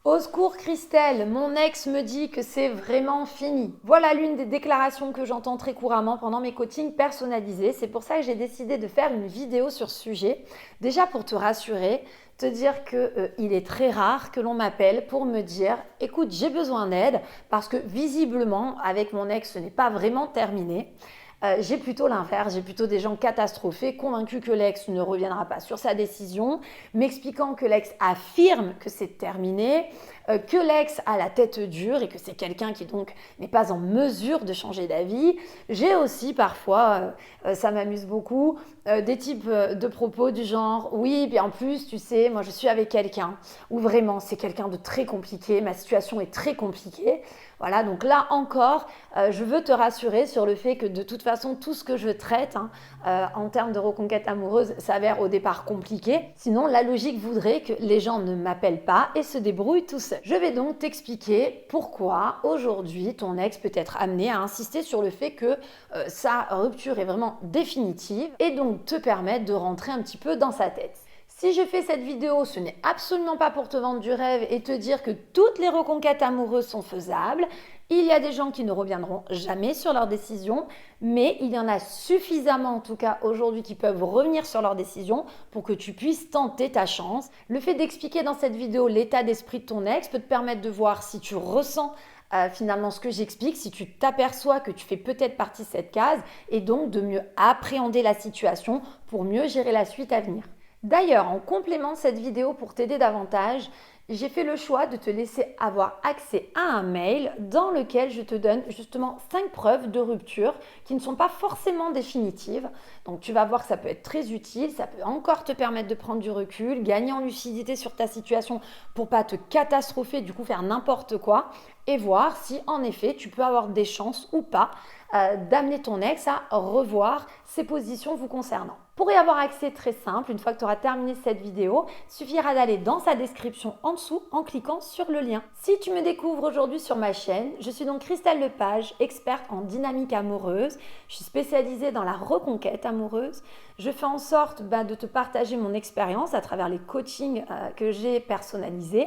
Au secours Christelle, mon ex me dit que c'est vraiment fini. Voilà l'une des déclarations que j'entends très couramment pendant mes coachings personnalisés. C'est pour ça que j'ai décidé de faire une vidéo sur ce sujet. Déjà pour te rassurer, te dire qu'il est très rare que l'on m'appelle pour me dire « Écoute, j'ai besoin d'aide » parce que visiblement, avec mon ex, ce n'est pas vraiment terminé. J'ai plutôt l'inverse, j'ai plutôt des gens catastrophés, convaincus que l'ex ne reviendra pas sur sa décision, m'expliquant que l'ex affirme que c'est terminé, que l'ex a la tête dure et que c'est quelqu'un qui donc n'est pas en mesure de changer d'avis. J'ai aussi parfois, ça m'amuse beaucoup, des types de propos du genre « Oui, puis en plus, tu sais, moi je suis avec quelqu'un » ou « Vraiment, c'est quelqu'un de très compliqué, ma situation est très compliquée ». Voilà, donc là encore, je veux te rassurer sur le fait que de toute façon, tout ce que je traite en termes de reconquête amoureuse s'avère au départ compliqué. Sinon, la logique voudrait que les gens ne m'appellent pas et se débrouillent tout seuls. Je vais donc t'expliquer pourquoi aujourd'hui ton ex peut être amené à insister sur le fait que sa rupture est vraiment définitive et donc te permettre de rentrer un petit peu dans sa tête. Si je fais cette vidéo, ce n'est absolument pas pour te vendre du rêve et te dire que toutes les reconquêtes amoureuses sont faisables. Il y a des gens qui ne reviendront jamais sur leur décision, mais il y en a suffisamment en tout cas aujourd'hui qui peuvent revenir sur leur décision pour que tu puisses tenter ta chance. Le fait d'expliquer dans cette vidéo l'état d'esprit de ton ex peut te permettre de voir si tu ressens finalement ce que j'explique, si tu t'aperçois que tu fais peut-être partie de cette case et donc de mieux appréhender la situation pour mieux gérer la suite à venir. D'ailleurs, en complément de cette vidéo pour t'aider davantage, j'ai fait le choix de te laisser avoir accès à un mail dans lequel je te donne justement 5 preuves de rupture qui ne sont pas forcément définitives. Donc tu vas voir que ça peut être très utile, ça peut encore te permettre de prendre du recul, gagner en lucidité sur ta situation pour pas te catastropher, du coup faire n'importe quoi et voir si en effet tu peux avoir des chances ou pas d'amener ton ex à revoir ses positions vous concernant. Pour y avoir accès très simple, une fois que tu auras terminé cette vidéo, il suffira d'aller dans sa description en dessous en cliquant sur le lien. Si tu me découvres aujourd'hui sur ma chaîne, je suis donc Christelle Lepage, experte en dynamique amoureuse. Je suis spécialisée dans la reconquête amoureuse. Je fais en sorte de te partager mon expérience à travers les coachings que j'ai personnalisés.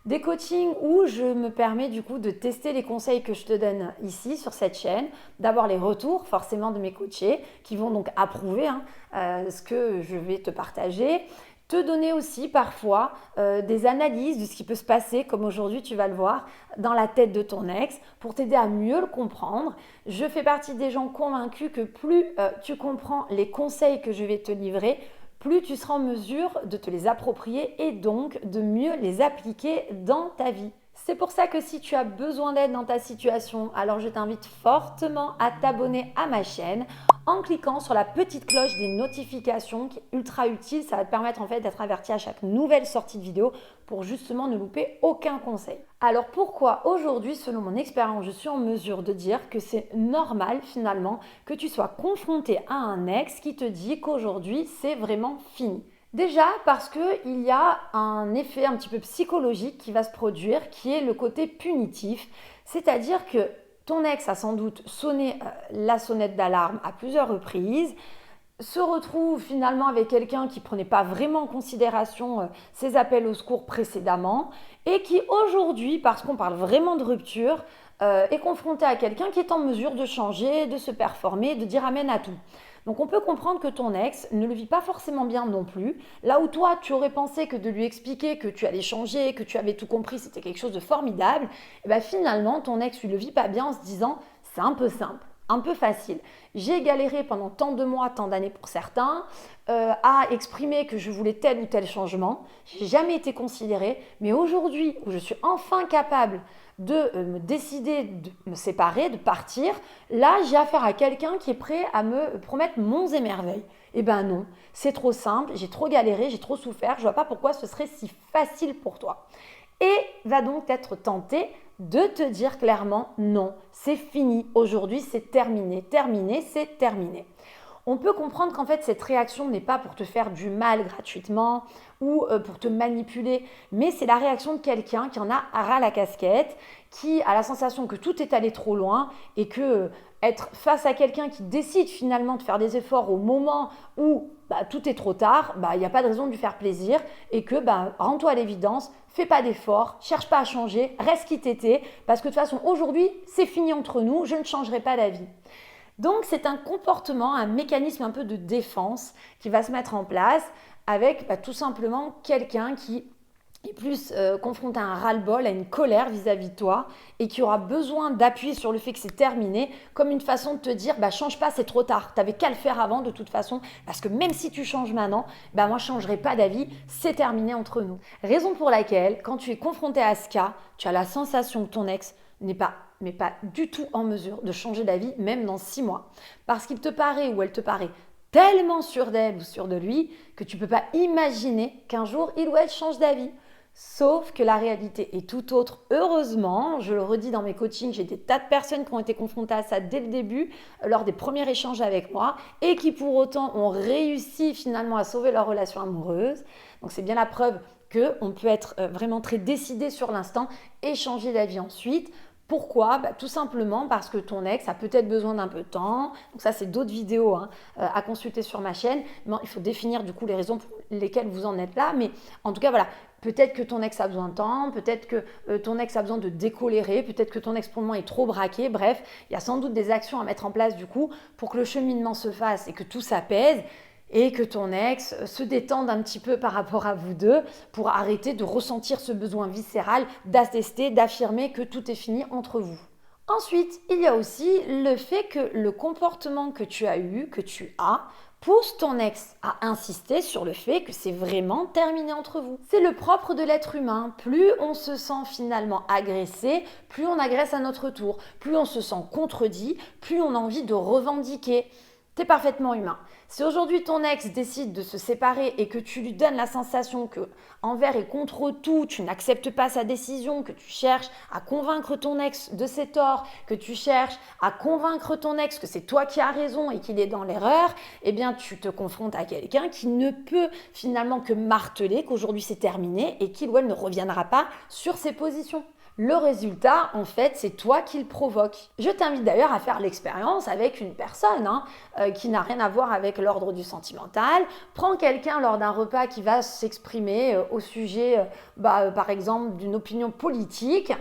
Des coachings où je me permets du coup de tester les conseils que je te donne ici sur cette chaîne, d'avoir les retours forcément de mes coachés qui vont donc approuver ce que je vais te partager, te donner aussi parfois des analyses de ce qui peut se passer, comme aujourd'hui tu vas le voir, dans la tête de ton ex pour t'aider à mieux le comprendre. Je fais partie des gens convaincus que plus tu comprends les conseils que je vais te livrer, plus tu seras en mesure de te les approprier et donc de mieux les appliquer dans ta vie. C'est pour ça que si tu as besoin d'aide dans ta situation, alors je t'invite fortement à t'abonner à ma chaîne en cliquant sur la petite cloche des notifications qui est ultra utile. Ça va te permettre en fait d'être averti à chaque nouvelle sortie de vidéo pour justement ne louper aucun conseil. Alors pourquoi aujourd'hui, selon mon expérience, je suis en mesure de dire que c'est normal finalement que tu sois confronté à un ex qui te dit qu'aujourd'hui c'est vraiment fini? Déjà parce qu'il y a un effet un petit peu psychologique qui va se produire, qui est le côté punitif, c'est-à-dire que ton ex a sans doute sonné la sonnette d'alarme à plusieurs reprises, se retrouve finalement avec quelqu'un qui ne prenait pas vraiment en considération ses appels au secours précédemment et qui aujourd'hui, parce qu'on parle vraiment de rupture, est confronté à quelqu'un qui est en mesure de changer, de se performer, de dire amen à tout. Donc on peut comprendre que ton ex ne le vit pas forcément bien non plus. Là où toi, tu aurais pensé que de lui expliquer que tu allais changer, que tu avais tout compris, c'était quelque chose de formidable, et bien finalement, ton ex ne le vit pas bien en se disant « c'est un peu simple ». Un peu facile. J'ai galéré pendant tant de mois, tant d'années pour certains, à exprimer que je voulais tel ou tel changement. J'ai jamais été considérée, mais aujourd'hui où je suis enfin capable de me décider de me séparer, de partir, là j'ai affaire à quelqu'un qui est prêt à me promettre monts et merveilles. Eh ben non, c'est trop simple, j'ai trop galéré, j'ai trop souffert, je vois pas pourquoi ce serait si facile pour toi. Et va donc être tenté de te dire clairement non, c'est fini, aujourd'hui c'est terminé, terminé, c'est terminé. On peut comprendre qu'en fait cette réaction n'est pas pour te faire du mal gratuitement ou pour te manipuler, mais c'est la réaction de quelqu'un qui en a ras la casquette, qui a la sensation que tout est allé trop loin et que être face à quelqu'un qui décide finalement de faire des efforts au moment où tout est trop tard, il n'y a pas de raison de lui faire plaisir et que rends-toi à l'évidence, fais pas d'efforts, cherche pas à changer, reste qui t'étais parce que de toute façon aujourd'hui c'est fini entre nous, je ne changerai pas d'avis. Donc c'est un comportement, un mécanisme un peu de défense qui va se mettre en place avec tout simplement quelqu'un qui est plus confronté à un ras-le-bol, à une colère vis-à-vis de toi et qui aura besoin d'appuyer sur le fait que c'est terminé comme une façon de te dire change pas, c'est trop tard, t'avais qu'à le faire avant de toute façon parce que même si tu changes maintenant, moi je changerai pas d'avis, c'est terminé entre nous. Raison pour laquelle quand tu es confronté à ce cas, tu as la sensation que ton ex n'est pas du tout en mesure de changer d'avis même dans 6 mois parce qu'il te paraît ou elle te paraît tellement sûre d'elle ou sûre de lui que tu ne peux pas imaginer qu'un jour il ou elle change d'avis. Sauf que la réalité est tout autre. Heureusement, je le redis dans mes coachings, j'ai des tas de personnes qui ont été confrontées à ça dès le début, lors des premiers échanges avec moi, et qui pour autant ont réussi finalement à sauver leur relation amoureuse. Donc c'est bien la preuve qu'on peut être vraiment très décidé sur l'instant et changer d'avis ensuite. Pourquoi ? Tout simplement parce que ton ex a peut-être besoin d'un peu de temps. Donc ça, c'est d'autres vidéos à consulter sur ma chaîne. Mais il faut définir du coup les raisons pour lesquelles vous en êtes là. Mais en tout cas, voilà, peut-être que ton ex a besoin de temps, peut-être que ton ex a besoin de décolérer, peut-être que ton ex pour le moment est trop braqué. Bref, il y a sans doute des actions à mettre en place du coup pour que le cheminement se fasse et que tout s'apaise. Et que ton ex se détende un petit peu par rapport à vous deux pour arrêter de ressentir ce besoin viscéral d'attester, d'affirmer que tout est fini entre vous. Ensuite, il y a aussi le fait que le comportement que tu as, pousse ton ex à insister sur le fait que c'est vraiment terminé entre vous. C'est le propre de l'être humain. Plus on se sent finalement agressé, plus on agresse à notre tour. Plus on se sent contredit, plus on a envie de revendiquer. T'es parfaitement humain. Si aujourd'hui ton ex décide de se séparer et que tu lui donnes la sensation que envers et contre tout, tu n'acceptes pas sa décision, que tu cherches à convaincre ton ex de ses torts, que tu cherches à convaincre ton ex que c'est toi qui as raison et qu'il est dans l'erreur, eh bien tu te confrontes à quelqu'un qui ne peut finalement que marteler qu'aujourd'hui c'est terminé et qu'il ou elle ne reviendra pas sur ses positions. Le résultat, en fait, c'est toi qui le provoque. Je t'invite d'ailleurs à faire l'expérience avec une personne qui n'a rien à voir avec l'ordre du sentimental. Prends quelqu'un lors d'un repas qui va s'exprimer au sujet, par exemple, d'une opinion politique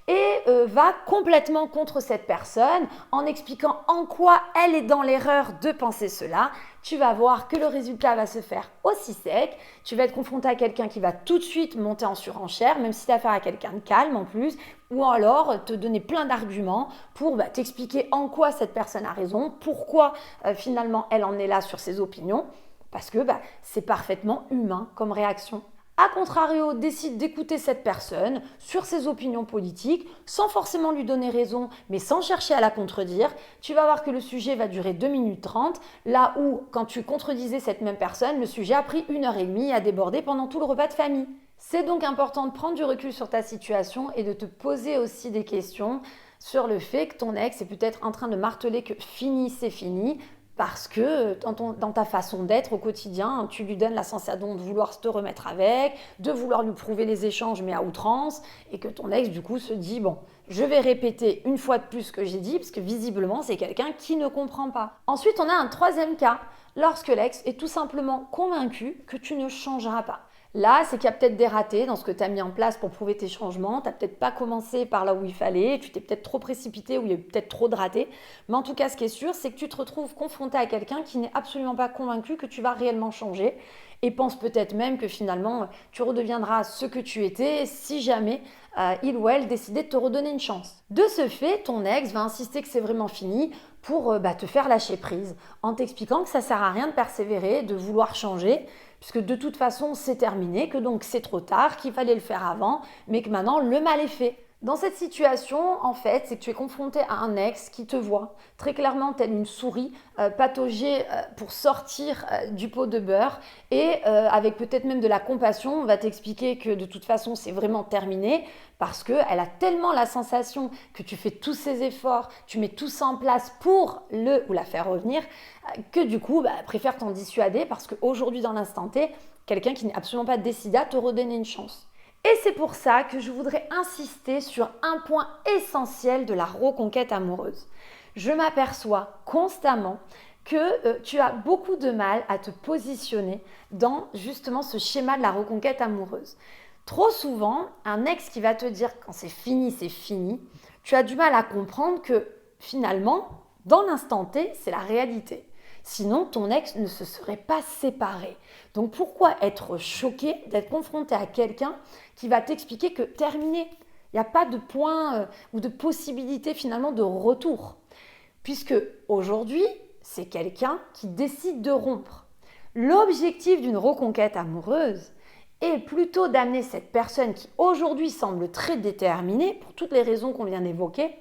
et va complètement contre cette personne en expliquant en quoi elle est dans l'erreur de penser cela. Tu vas voir que le résultat va se faire aussi sec. Tu vas être confronté à quelqu'un qui va tout de suite monter en surenchère, même si tu as affaire à quelqu'un de calme en plus, ou alors te donner plein d'arguments pour t'expliquer en quoi cette personne a raison, pourquoi finalement elle en est là sur ses opinions, parce que c'est parfaitement humain comme réaction. A contrario, décide d'écouter cette personne sur ses opinions politiques, sans forcément lui donner raison, mais sans chercher à la contredire. Tu vas voir que le sujet va durer 2 minutes 30, là où, quand tu contredisais cette même personne, le sujet a pris 1h30 et a débordé pendant tout le repas de famille. C'est donc important de prendre du recul sur ta situation et de te poser aussi des questions sur le fait que ton ex est peut-être en train de marteler que fini, c'est fini, parce que dans ta façon d'être au quotidien, tu lui donnes la sensation de vouloir te remettre avec, de vouloir lui prouver les échanges mais à outrance, et que ton ex du coup se dit bon, je vais répéter une fois de plus ce que j'ai dit, parce que visiblement c'est quelqu'un qui ne comprend pas. Ensuite, on a un troisième cas, lorsque l'ex est tout simplement convaincu que tu ne changeras pas. Là, c'est qu'il y a peut-être des ratés dans ce que tu as mis en place pour prouver tes changements. Tu n'as peut-être pas commencé par là où il fallait, tu t'es peut-être trop précipité ou il y a eu peut-être trop de ratés. Mais en tout cas, ce qui est sûr, c'est que tu te retrouves confronté à quelqu'un qui n'est absolument pas convaincu que tu vas réellement changer et pense peut-être même que finalement, tu redeviendras ce que tu étais si jamais il ou elle décidait de te redonner une chance. De ce fait, ton ex va insister que c'est vraiment fini pour te faire lâcher prise en t'expliquant que ça ne sert à rien de persévérer, de vouloir changer, puisque de toute façon c'est terminé, que donc c'est trop tard, qu'il fallait le faire avant, mais que maintenant le mal est fait. Dans cette situation, en fait, c'est que tu es confronté à un ex qui te voit très clairement telle une souris pataugée pour sortir du pot de beurre et avec peut-être même de la compassion, on va t'expliquer que de toute façon c'est vraiment terminé parce qu'elle a tellement la sensation que tu fais tous ces efforts, tu mets tout ça en place pour le ou la faire revenir que du coup, elle préfère t'en dissuader parce qu'aujourd'hui dans l'instant T, quelqu'un qui n'est absolument pas décidé à te redonner une chance. Et c'est pour ça que je voudrais insister sur un point essentiel de la reconquête amoureuse. Je m'aperçois constamment que tu as beaucoup de mal à te positionner dans justement ce schéma de la reconquête amoureuse. Trop souvent, un ex qui va te dire quand c'est fini, tu as du mal à comprendre que finalement, dans l'instant T, c'est la réalité. Sinon, ton ex ne se serait pas séparé. Donc pourquoi être choqué d'être confronté à quelqu'un qui va t'expliquer que terminé, il n'y a pas de point ou de possibilité finalement de retour. Puisque aujourd'hui, c'est quelqu'un qui décide de rompre. L'objectif d'une reconquête amoureuse est plutôt d'amener cette personne qui aujourd'hui semble très déterminée, pour toutes les raisons qu'on vient d'évoquer,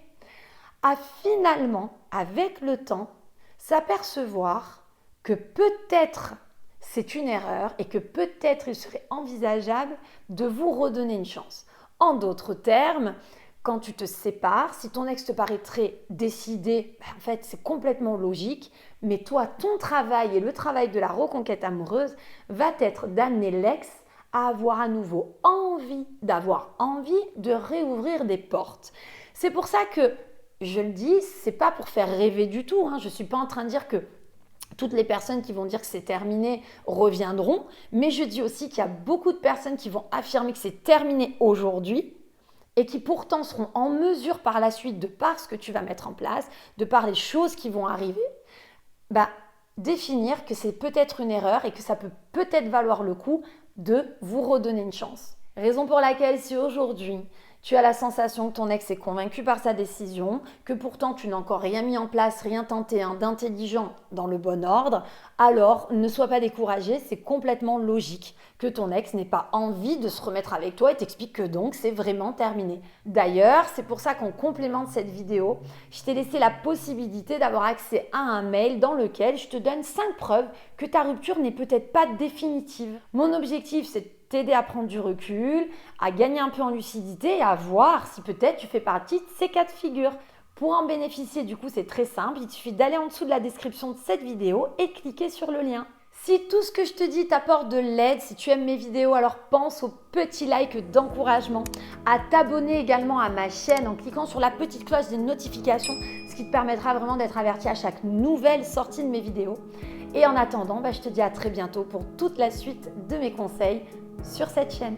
à finalement, avec le temps, s'apercevoir que peut-être c'est une erreur et que peut-être il serait envisageable de vous redonner une chance. En d'autres termes, quand tu te sépares, si ton ex te paraîtrait décidé, en fait c'est complètement logique, mais toi, ton travail et le travail de la reconquête amoureuse va être d'amener l'ex à avoir à nouveau envie de réouvrir des portes. C'est pour ça que, je le dis, c'est pas pour faire rêver du tout, je ne suis pas en train de dire que toutes les personnes qui vont dire que c'est terminé reviendront, mais je dis aussi qu'il y a beaucoup de personnes qui vont affirmer que c'est terminé aujourd'hui et qui pourtant seront en mesure par la suite, de par ce que tu vas mettre en place, de par les choses qui vont arriver, définir que c'est peut-être une erreur et que ça peut peut-être valoir le coup de vous redonner une chance. Raison pour laquelle si aujourd'hui tu as la sensation que ton ex est convaincu par sa décision, que pourtant tu n'as encore rien mis en place, rien tenté d'intelligent dans le bon ordre, alors ne sois pas découragé, c'est complètement logique que ton ex n'ait pas envie de se remettre avec toi et t'explique que donc c'est vraiment terminé. D'ailleurs, c'est pour ça qu'en complément de cette vidéo, je t'ai laissé la possibilité d'avoir accès à un mail dans lequel je te donne 5 preuves que ta rupture n'est peut-être pas définitive. Mon objectif, c'est t'aider à prendre du recul, à gagner un peu en lucidité et à voir si peut-être tu fais partie de ces cas de figure. Pour en bénéficier, du coup, c'est très simple. Il suffit d'aller en dessous de la description de cette vidéo et cliquer sur le lien. Si tout ce que je te dis t'apporte de l'aide, si tu aimes mes vidéos, alors pense au petit like d'encouragement, à t'abonner également à ma chaîne en cliquant sur la petite cloche des notifications, ce qui te permettra vraiment d'être averti à chaque nouvelle sortie de mes vidéos. Et en attendant, je te dis à très bientôt pour toute la suite de mes conseils sur cette chaîne.